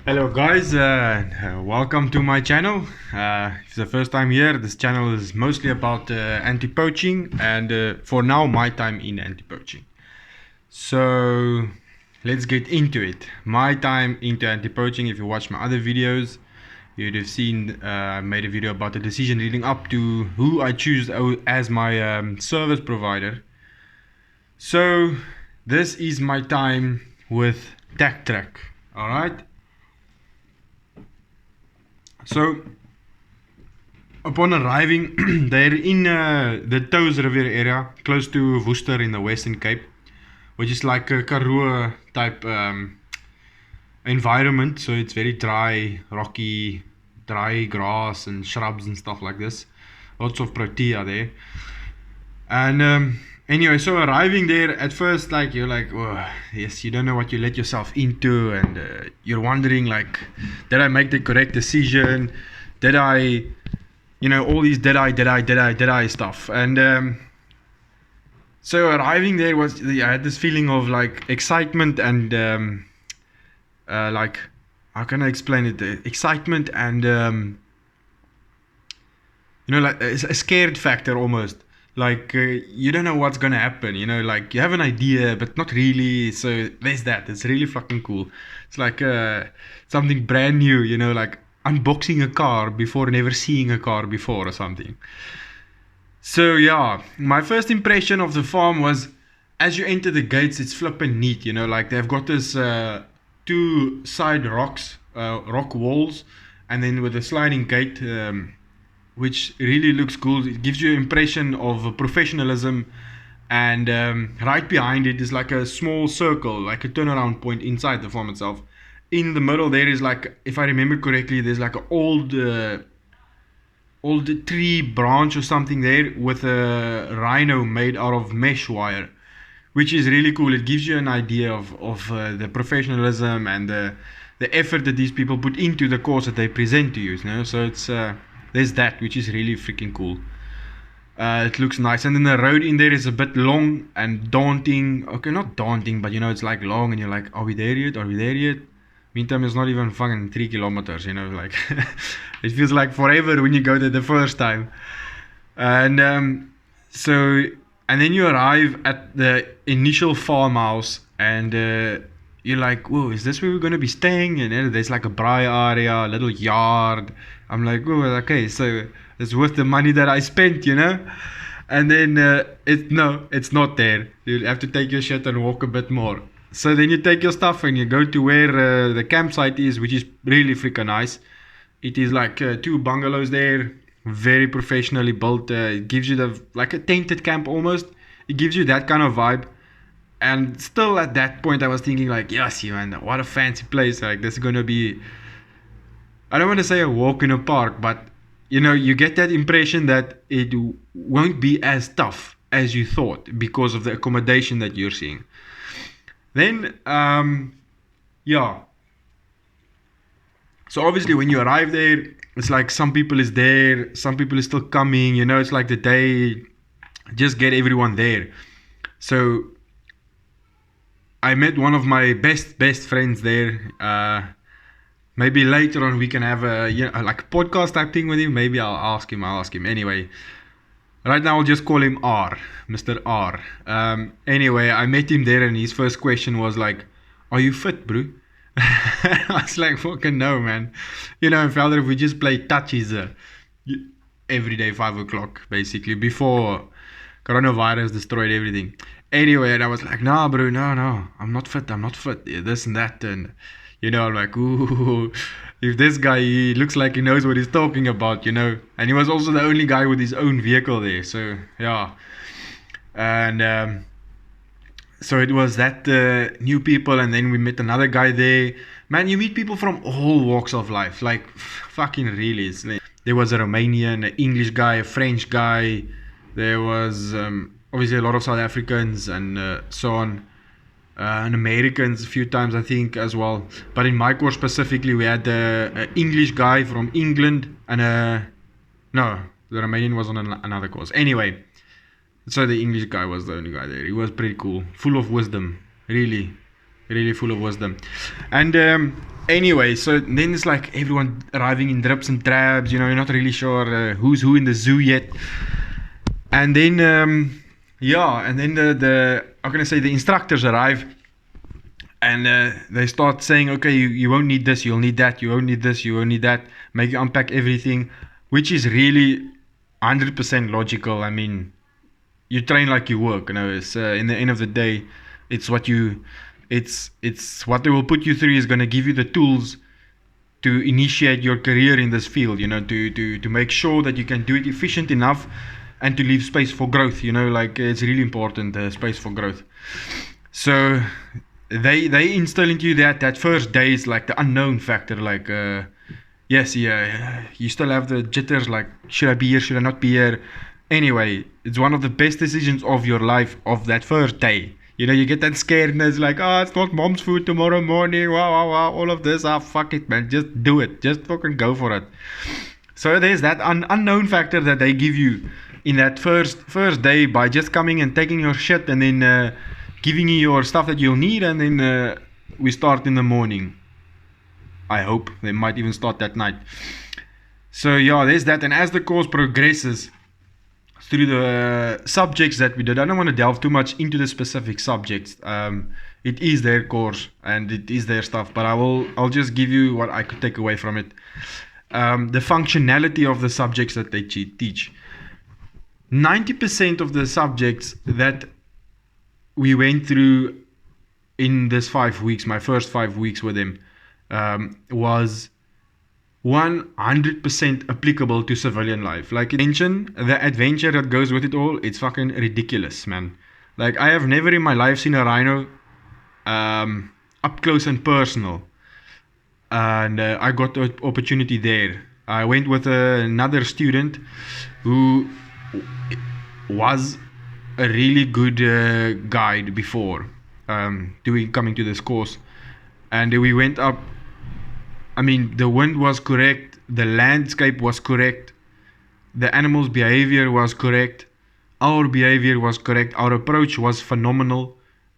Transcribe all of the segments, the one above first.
Hello guys, welcome to my channel. If it's the first time here, this channel is mostly about anti-poaching and for now my time in anti-poaching. So let's get into it. My time into anti-poaching, if you watch my other videos, you'd have seen I made a video about the decision leading up to who I choose as my service provider. So this is my time with TacTrack, alright? So, upon arriving, they're in the Toes River area, close to Worcester in the Western Cape, which is like a Karoo type environment. So it's very dry, rocky, dry grass and shrubs and stuff like this. Lots of protea there. And anyway, so arriving there at first, like you're like, oh, yes, you don't know what you let yourself into, and you're wondering like, did I make the correct decision? Did I, all these did I stuff. And so arriving there I had this feeling of like excitement and like, how can I explain it? Excitement and like a scared factor almost. Like you don't know what's gonna happen, like you have an idea but not really, so there's that. It's really fucking cool. It's like something brand new, like unboxing a car before never seeing a car before or something. So yeah, my first impression of the farm was, as you enter the gates, it's flippin' neat, like they've got this two side rock walls, and then with a sliding gate, which really looks cool. It gives you an impression of professionalism, and right behind it is like a small circle, like a turnaround point inside the farm itself. In the middle there is, like, if I remember correctly, there's like an old tree branch or something there with a rhino made out of mesh wire, which is really cool. It gives you an idea of the professionalism and the effort that these people put into the course that they present to you, so it's there's that, which is really freaking cool. It looks nice, and then the road in there is a bit long and daunting. Okay, not daunting, but it's like long, and you're like, are we there yet? Meantime, it's not even fucking 3 kilometers, like it feels like forever when you go there the first time. And and then you arrive at the initial farmhouse, and you're like, whoa, is this where we're going to be staying? And then there's like a braai area, a little yard. I'm like, oh, okay, so it's worth the money that I spent, And then it's not there. You have to take your shit and walk a bit more. So then you take your stuff and you go to where the campsite is, which is really freaking nice. It is like 2 bungalows there, very professionally built. It gives you like a tented camp almost. It gives you that kind of vibe. And still at that point I was thinking like, yes, man, what a fancy place. Like, this is going to be, I don't want to say a walk in a park, but you get that impression that it won't be as tough as you thought because of the accommodation that you're seeing. Then, yeah. So obviously when you arrive there, it's like some people is there, some people is still coming, it's like the day, just get everyone there. So I met one of my best friends there. Maybe later on we can have a like a podcast type thing with him. Maybe I'll ask him. Anyway, right now I'll just call him R, Mr. R. Anyway, I met him there, and his first question was like, "Are you fit, bro?" I was like, "Fucking no, man." In Velder we just play touchies every day, 5 o'clock, basically, before coronavirus destroyed everything. Anyway, and I was like, "Nah, bro, no, I'm not fit. Yeah, this and that." And I'm like, ooh, if this guy, he looks like he knows what he's talking about, And he was also the only guy with his own vehicle there. So, yeah. And so it was that new people, and then we met another guy there. Man, you meet people from all walks of life. Like, fucking really. There was a Romanian, an English guy, a French guy. There was obviously a lot of South Africans and so on. And Americans a few times, I think, as well. But in my course specifically, we had an English guy from England and no, the Romanian was on another course. Anyway, so the English guy was the only guy there. He was pretty cool, full of wisdom, really full of wisdom. And Anyway, so then it's like everyone arriving in drips and drabs. You're not really sure who's who in the zoo yet. And then and then the how can I say, the instructors arrive, and they start saying, okay, you won't need this, you'll need that, you won't need this, you won't need that, make you unpack everything, which is really 100% logical. I mean, you train like you work, it's in the end of the day, it's what they will put you through is going to give you the tools to initiate your career in this field, to make sure that you can do it efficient enough and to leave space for growth, it's really important, space for growth. So they instill into you that first day is like the unknown factor, like yes, yeah, you still have the jitters, like should I be here, should I not be here. Anyway, it's one of the best decisions of your life, of that first day. You get that scaredness, like, oh, it's not mom's food tomorrow morning, wow, all of this, fuck it, man, just do it, just fucking go for it. So there's that unknown factor that they give you in that first day by just coming and taking your shit and then giving you your stuff that you'll need, and then we start in the morning. I hope they might even start that night. So yeah, there's that. And as the course progresses through the subjects that we did, I don't want to delve too much into the specific subjects. It is their course and it is their stuff, but I'll just give you what I could take away from it. The functionality of the subjects that they teach. 90% of the subjects that we went through in this 5 weeks, my first 5 weeks with them, was 100% applicable to civilian life. Like I mentioned, the adventure that goes with it all, it's fucking ridiculous, man. Like, I have never in my life seen a rhino up close and personal, and I got the opportunity there. I went with another student who was a really good guide before coming to this course, and we went up. I mean, the wind was correct, the landscape was correct, the animals' behavior was correct, our behavior was correct, our approach was phenomenal,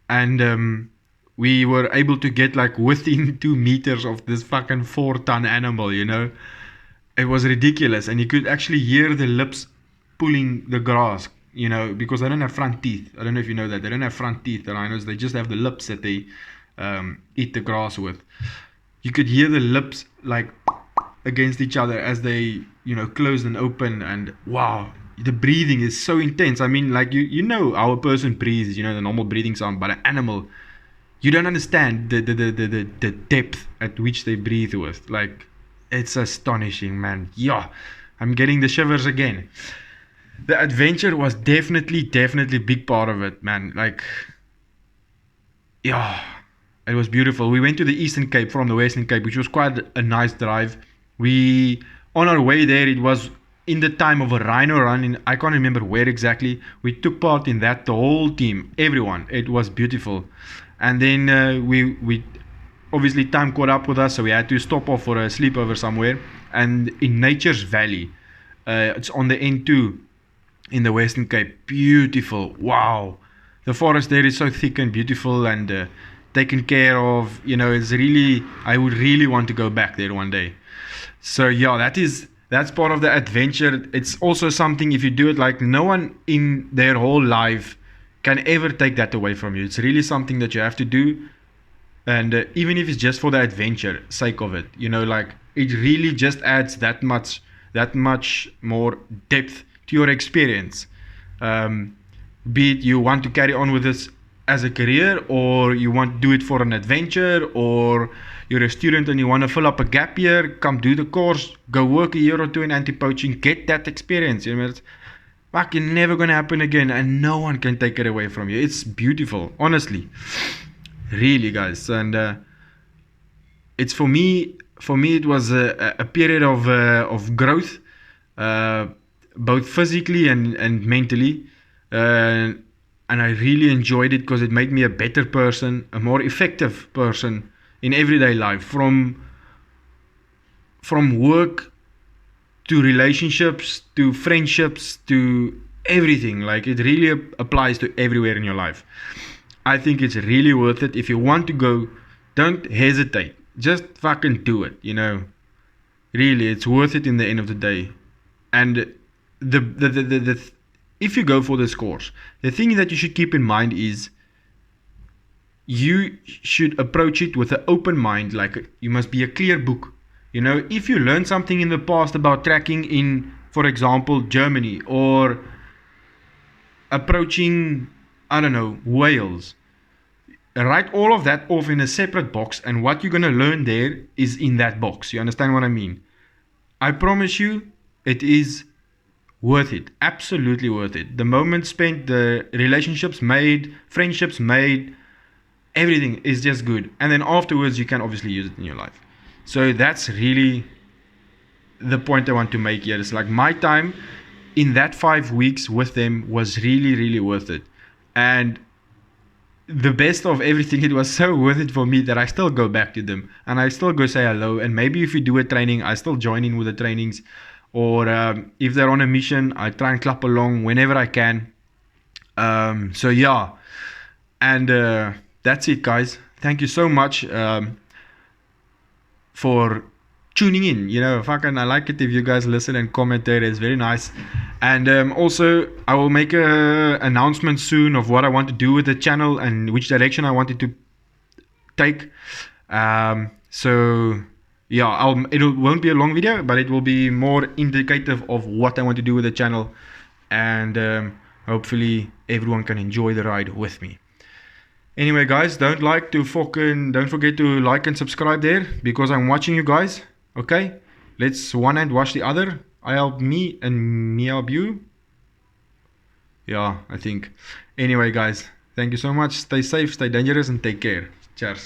and we were able to get like within 2 meters of this fucking 4-ton animal, It was ridiculous, and you could actually hear the lips pulling the grass, because they don't have front teeth. I don't know if you know that. They don't have front teeth, the rhinos. They just have the lips that they eat the grass with. You could hear the lips like against each other as they, closed and open, and wow, the breathing is so intense. I mean, like, how a person breathes, the normal breathing sound, but an animal, you don't understand the depth at which they breathe with. Like, it's astonishing, man. Yeah, I'm getting the shivers again. The adventure was definitely a big part of it, man. Like, yeah, it was beautiful. We went to the Eastern Cape from the Western Cape, which was quite a nice drive. On our way there, it was in the time of a rhino run. I can't remember where exactly. We took part in that, the whole team, everyone. It was beautiful. And then we obviously time caught up with us, so we had to stop off for a sleepover somewhere. And in Nature's Valley, it's on the N2 in the Western Cape. Beautiful. Wow. The forest there is so thick and beautiful and taken care of. It's really, I would really want to go back there one day. So yeah, that's part of the adventure. It's also something, if you do it, like, no one in their whole life can ever take that away from you. It's really something that you have to do. And even if it's just for the adventure sake of it, like, it really just adds that much more depth to your experience. Be it you want to carry on with this as a career, or you want to do it for an adventure, or you're a student and you want to fill up a gap year, come do the course, go work a year or two in anti-poaching, get that experience. It's fucking never going to happen again, and no one can take it away from you. It's beautiful, honestly. Really, guys. And it's for me it was a period of growth, both physically and mentally, and I really enjoyed it because it made me a better person, a more effective person in everyday life, from work to relationships to friendships to everything. Like, it really applies to everywhere in your life. I think it's really worth it. If you want to go, don't hesitate. just fucking do it, you know. Really, it's worth it in the end of the day. And if you go for this course, the thing that you should keep in mind is you should approach it with an open mind. Like, you must be a clear book. You know, if you learned something in the past about tracking in, for example, Germany, or approaching, I don't know, Wales, write all of that off in a separate box, and what you're going to learn there is in that box. You understand what I mean? I promise you, it is worth it. Absolutely worth it. The moments spent, the relationships made, friendships made, everything is just good. And then afterwards, you can obviously use it in your life. So that's really the point I want to make here. It's like, my time in that 5 weeks with them was really, really worth it. And the best of everything, it was so worth it for me that I still go back to them and I still go say hello. And maybe if you do a training, I still join in with the trainings. Or if they're on a mission, I try and clap along whenever I can. So yeah, and that's it, guys. Thank you so much for tuning in. You know, fucking, I like it if you guys listen and comment there. It's very nice. And also, I will make a announcement soon of what I want to do with the channel and which direction I want it to take. So yeah, it won't be a long video, but it will be more indicative of what I want to do with the channel. And hopefully everyone can enjoy the ride with me. Anyway, guys, don't forget to like and subscribe there, because I'm watching you guys. Okay, let's one hand wash the other. I help me and me help you. Yeah, I think. Anyway, guys, thank you so much. Stay safe, stay dangerous, and take care. Cheers.